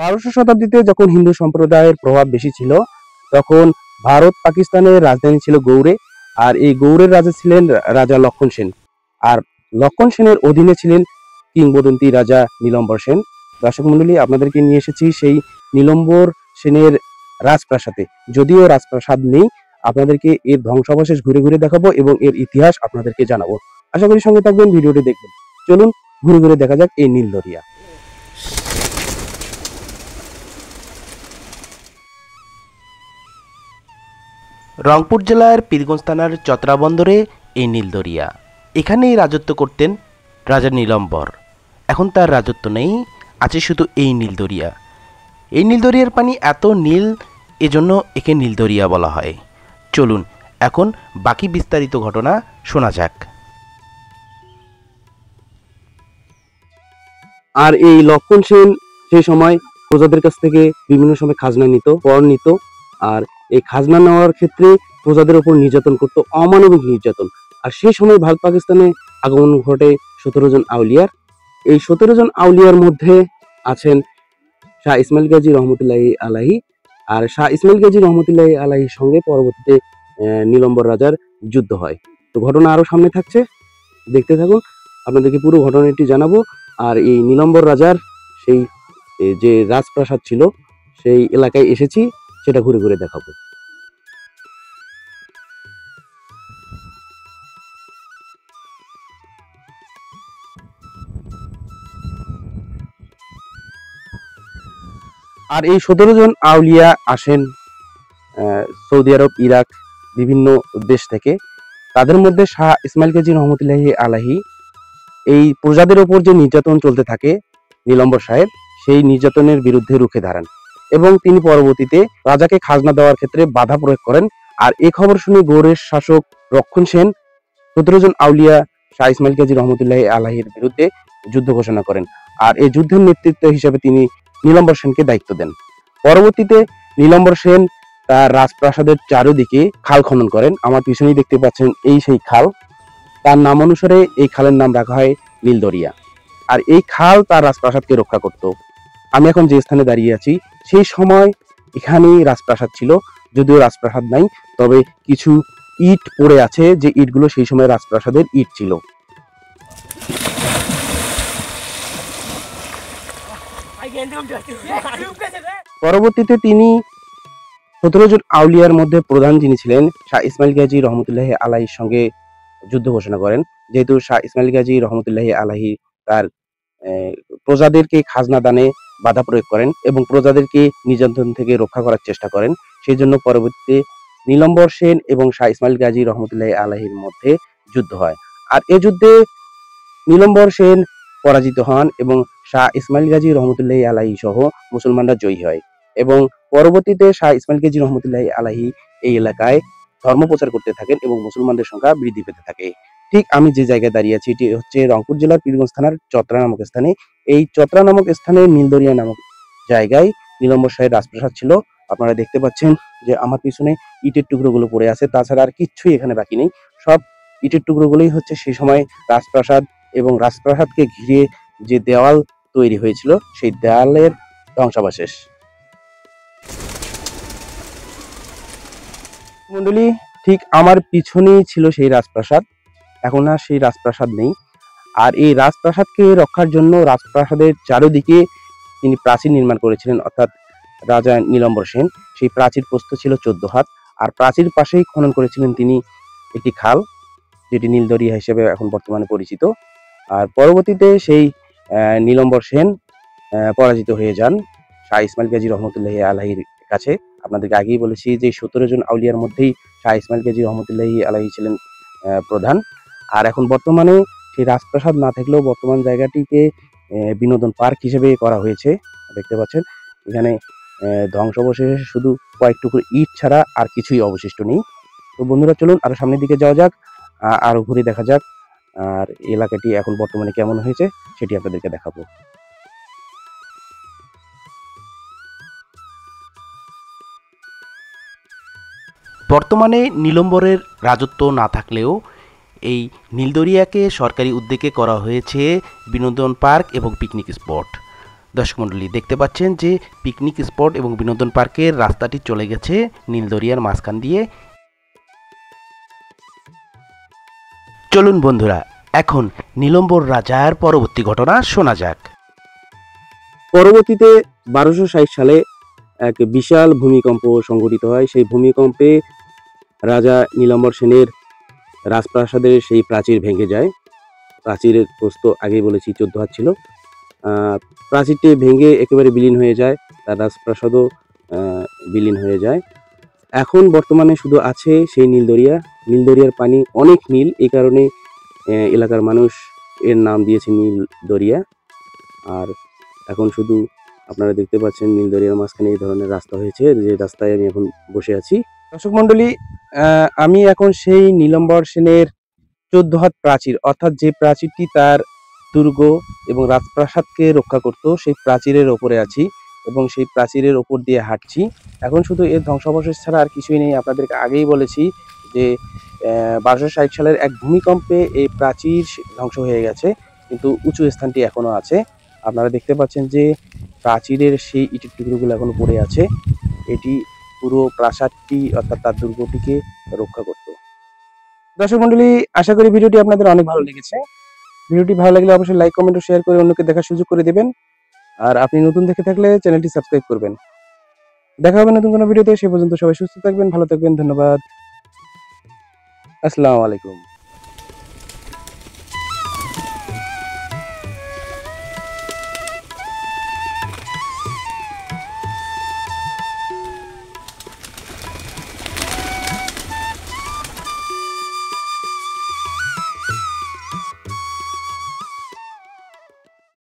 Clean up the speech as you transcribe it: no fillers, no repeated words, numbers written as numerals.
1200 শতাব্দীতে যখন হিন্দু সম্প্রদায়ের প্রভাব বেশি ছিল, তখন ভারত পাকিস্তানের রাজধানী ছিল গৌড়ে। আর এই গৌড়ের রাজা ছিলেন রাজা লক্ষণ সেন। আর লক্ষণ সেনের অধীনে ছিলেন কিংবদন্তি রাজা নীলম্বর সেন। দর্শক মন্ডলী, আপনাদেরকে নিয়ে এসেছি সেই নীলম্বর সেনের রাজপ্রাসাদে। যদিও রাজপ্রাসাদ নেই, আপনাদেরকে এর ধ্বংসাবশেষ ঘুরে ঘুরে দেখাবো এবং এর ইতিহাস আপনাদেরকে জানাবো। আশা করি সঙ্গে থাকবেন, ভিডিওটি দেখবেন। চলুন ঘুরে ঘুরে দেখা যাক এই নীলদরিয়া। রংপুর জেলার পীরগঞ্জ থানার চতরা বন্দরে এই নীলদরিয়া। এখানেই রাজত্ব করতেন রাজা নীলম্বর। এখন তার রাজত্ব নেই, আছে শুধু এই নীলদরিয়া। এই নীলদরিয়ার পানি এত নীল, এজন্য একে নীলদরিয়া বলা হয়। চলুন এখন বাকি বিস্তারিত ঘটনা শোনা যাক। আর এই লক্ষণ সেন সেই সময় প্রজাদের কাছ থেকে বিভিন্ন সময় খাজনা নিত, কর নিত। আর এই খাজনা নেওয়ার ক্ষেত্রে প্রজাদের উপর নির্যাতন করত, অমানবিক নির্যাতন। আর সেই সময় ভারত পাকিস্তানে আগমন ঘটে 17 জন আউলিয়ার। এই 17 জন আউলিয়ার মধ্যে আছেন শাহ ইসমাইল গাজী রহমতুল্লাহি আলাইহি। আর শাহ ইসমাইল গাজী রহমতুল্লাহি আলাইহির সঙ্গে পরবর্তীতে নীলম্বর রাজার যুদ্ধ হয়। তো ঘটনা আরো সামনে থাকছে, দেখতে থাকুন, আপনাদেরকে পুরো ঘটনাটি জানাবো। আর এই নীলম্বর রাজার সেই যে রাজপ্রাসাদ ছিল সেই এলাকায় এসেছি, সেটা ঘুরে ঘুরে দেখাবো। আর এই 17 জন আউলিয়া আসেন সৌদি আরব, ইরাক, বিভিন্ন দেশ থেকে। তাদের মধ্যে শাহ ইসমাইল গাজী রহমতুল্লাহি আলাইহি এই প্রজাদের ওপর যে নির্যাতন চলতে থাকে নীলম্বর সাহেব, সেই নির্যাতনের বিরুদ্ধে রুখে দাঁড়ান এবং তিনি পরবর্তীতে রাজাকে খাজনা দেওয়ার ক্ষেত্রে বাধা প্রয়োগ করেন। আর এই খবর শুনে গৌড়ের শাসক লক্ষণ সেন 17 জন আউলিয়া শাহ ইসমাইল গাজী রহমতুল্লাহি আলাইহির বিরুদ্ধে যুদ্ধ ঘোষণা করেন। আর এই যুদ্ধের নেতৃত্ব হিসেবে তিনি নীলম্বর সেনকে দায়িত্ব দেন। পরবর্তীতে নীলম্বর সেন তার রাজপ্রাসাদের চারিদিকে খাল খনন করেন। আমার পিছনেই দেখতে পাচ্ছেন এই সেই খাল। তার নাম অনুসারে এই খালের নাম রাখা হয় নীলদরিয়া। আর এই খাল তার রাজপ্রাসাদকে রক্ষা করত। আমি এখন যে স্থানে দাঁড়িয়ে আছি, সেই সময় এখানেই রাজপ্রাসাদ ছিল। যদিও রাজপ্রাসাদ নাই, তবে কিছু ইট পড়ে আছে, যে ইটগুলো সেই সময় রাজপ্রাসাদের ইট ছিল। পরবর্তীতে তিনি 17 জন আউলিয়ার মধ্যে প্রধান যিনি ছিলেন শাহ ইসমাইল গাজী রহমতুল্লাহি আলাইহির সঙ্গে যুদ্ধ ঘোষণা করেন। যেহেতু শাহ ইসমাইল গাজী রহমতুল্লাহি আলাইহি তার প্রজাদেরকে খাজনা দানে বাধা প্রয়োগ করেন এবং প্রজাদেরকে নির্যাতন থেকে রক্ষা করার চেষ্টা করেন, সেই জন্য পরবর্তীতে নীলম্বর সেন এবং শাহ ইসমাইল গাজী রহমতুল্লাহি আলাইহির মধ্যে যুদ্ধ হয়। আর এই যুদ্ধে নীলম্বর সেন পরাজিত হন এবং শাহ ইসমাইল গাজী রহমতুল্লাহি আলাইহি সহ মুসলমানরা জয়ী হয়। এবং পরবর্তীতে শাহ ইসমাইল গাজী রহমতুল্লাহি আলাইহি এই এলাকায় ধর্ম প্রচার করতে থাকেন এবং মুসলমানদের সংখ্যা বৃদ্ধি পেতে থাকে। ঠিক আমি যে জায়গায় দাঁড়িয়ে আছি, এটি হচ্ছে রংপুর জেলার পীরগঞ্জ থানার চতরা নামক স্থানে। এই চতরা নামক স্থানে নীলদরিয়া নামক জায়গায় নীলম্বর শাহের রাজপ্রাসাদ ছিল। আপনারা দেখতে পাচ্ছেন যে আমার পিছনে ইটের টুকরোগুলো পড়ে আছে, তাছাড়া আর কিচ্ছুই এখানে বাকি নেই। সব ইটের টুকরোগুলোই হচ্ছে সেই সময় রাজপ্রাসাদ এবং রাজপ্রাসাদকে ঘিরে যে দেওয়াল তৈরি হয়েছিল সেই দেওয়ালের ধ্বংসাবশেষ। মন্ডলী, ঠিক আমার পিছনেই ছিল সেই রাজপ্রাসাদ। এখন আর সেই রাজপ্রাসাদ নেই। আর এই রাজপ্রাসাদকে রক্ষার জন্য রাজপ্রাসাদের চারিদিকে তিনি প্রাচীর নির্মাণ করেছিলেন, অর্থাৎ রাজা নীলম্বর সেন। সেই প্রাচীর প্রস্থ ছিল 14 হাত। আর প্রাচীর পাশেই খনন করেছিলেন তিনি একটি খাল, যেটি নীলদরিয়া হিসেবে এখন বর্তমানে পরিচিত। আর পরবর্তীতে সেই নীলম্বর সেন পরাজিত হয়ে যান শাহ ইসমাইল গাজী রহমতুল্লাহি আলাইহির কাছে। আপনাদেরকে আগেই বলেছি যে 17 জন আউলিয়ার মধ্যেই শাহ ইসমাইল গাজী রহমতুল্লাহি আলাইহি ছিলেন প্রধান। আর এখন বর্তমানে সেই রাজপ্রাসাদ না থাকলেও বর্তমান জায়গাটিকে বিনোদন পার্ক হিসেবে করা হয়েছে। দেখতে পাচ্ছেন এখানে ধ্বংসাবশেষে শুধু কয়েক টুকরো ইট ছাড়া আর কিছুই অবশিষ্ট নেই। তো বন্ধুরা, চলুন আরো সামনের দিকে যাওয়া যাক, আরো ঘুরে দেখা যাক আর এলাকাটি এখন বর্তমানে কেমন হয়েছে সেটি আপনাদেরকে দেখাবো। বর্তমানে নীলম্বরের রাজত্ব না থাকলেও এই নীলদরিয়াকে সরকারি উদ্যোগে করা হয়েছে বিনোদন পার্ক এবং পিকনিক স্পট। দর্শক মণ্ডলী, দেখতে পাচ্ছেন যে পিকনিক স্পট এবং বিনোদন পার্কের রাস্তাটি চলে গেছে নীলদরিয়ার মাঝখান দিয়ে। চলুন বন্ধুরা, এখন নীলম্বর রাজার পরবর্তী ঘটনা শোনা যাক। পরবর্তীতে 1260 সালে এক বিশাল ভূমিকম্প সংঘটিত হয়। সেই ভূমিকম্পে রাজা নীলম্বর সেনের রাজপ্রাসাদের সেই প্রাচীর ভেঙে যায়। প্রাচীরের প্রস্থ আগেই বলেছি 14 হাত ছিল। প্রাচীরটি ভেঙে একেবারে বিলীন হয়ে যায়, তার রাজপ্রাসাদও বিলীন হয়ে যায়। এখন বর্তমানে শুধু আছে সেই নীলদরিয়া। নীলদরিয়ার পানি অনেক নীল, এই কারণে এলাকার মানুষ এর নাম দিয়েছে নীলদরিয়া। আর এখন শুধু আপনারা দেখতে পাচ্ছেন নীলদরিয়ার মাঝখানে এই ধরনের রাস্তা হয়েছে, যে রাস্তায় আমি এখন বসে আছি। দর্শক মন্ডলী, আমি এখন সেই নীলম্বর সেনের 14 হাত প্রাচীর, অর্থাৎ যে প্রাচীরটি তার দুর্গ এবং রাজপ্রাসাদকে রক্ষা করত, সেই প্রাচীরের ওপরে আছি এবং সেই প্রাচীরের ওপর দিয়ে হাঁটছি। এখন শুধু এর ধ্বংসাবশেষ ছাড়া আর কিছুই নেই। আপনাদেরকে আগেই বলেছি যে 1260 সালের এক ভূমিকম্পে এই প্রাচীর ধ্বংস হয়ে গেছে, কিন্তু উঁচু স্থানটি এখনো আছে। আপনারা দেখতে পাচ্ছেন যে প্রাচীরের সেই ইটের টুকরোগুলো এখনো পড়ে আছে। এটি পুরো প্রাসাদটি অর্থাৎ তার দুর্গটিকে রক্ষা করত। দর্শক মন্ডলী, আশা করি ভিডিওটি আপনাদের অনেক ভালো লেগেছে। ভিডিওটি ভালো লাগলে অবশ্যই লাইক, কমেন্ট ও শেয়ার করে অন্যকে দেখার সুযোগ করে দেবেন। আর আপনি নতুন দেখে থাকলে চ্যানেলটি সাবস্ক্রাইব করবেন। দেখা হবে নতুন কোনো ভিডিওতে। সে পর্যন্ত সবাই সুস্থ থাকবেন, ভালো থাকবেন। ধন্যবাদ। আসসালামু আলাইকুম।